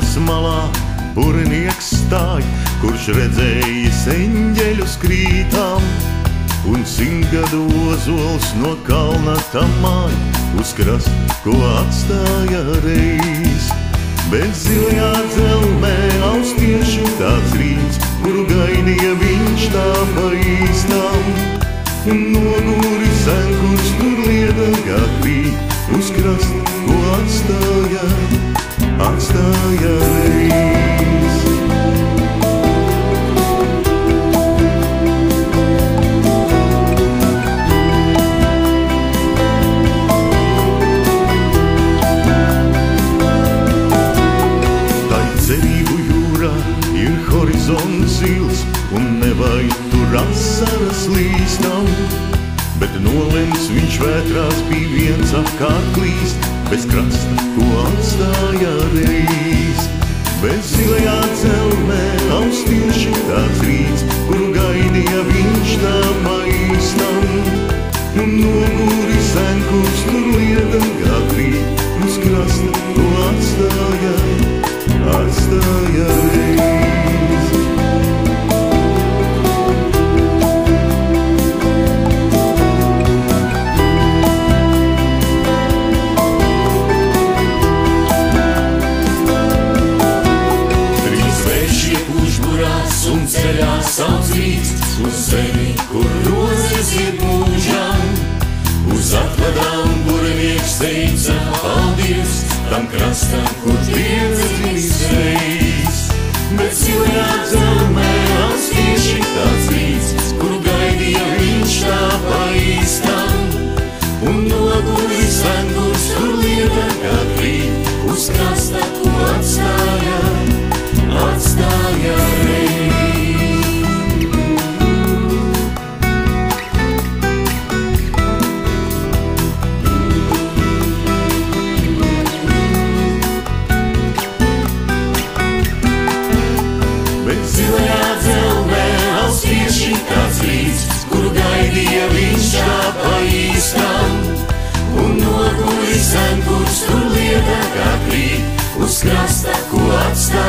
Upes malā burnieks stāj, kurš redzējis eņģeļus krītām, un 100 gadu ozols no kalna tam māj, uz krasta, ko atstāja reiz. Bet zilajā dzelmē austiešu tāds rīts, kuru gaidīja viņš tā pa īstām, un noguri sen, kurš tur liedagā krīt, uz krasta, ko atstāja reiz. Cerību jūrā ir horizonts zils, un nevajag tur asaras līstam, bet nolemts viņš vētrās bija viens apkārt klīst, bez krasta, ko atstāja reiz. Bet zilajā dzelmē austieši tāds rīts, kuru gaidīja viņš tā pa īstam, un noguri sen, kurš tur liedagā krīt, uz krasta, ko atstāja reiz. Trīs vēši užburās un ceļā sauc rīts, uz zemi, kur rozes iet mūžām. Uz atvedām burnieks teica paldies tam krastam, kur piedzīvis reiz. Bet zilajā dzelmē austieši tāds rīts, kuru gaidīja viņš tā pa īstām, un noguri sen, kurš tur liedagā krīt, uz krasta, ko atstāja reiz. Tāds rīts, kuru gaidīja viņš tā pa īstām, un noguri sen, kurš tur liedagā krīt, uz krasta, ko atstāja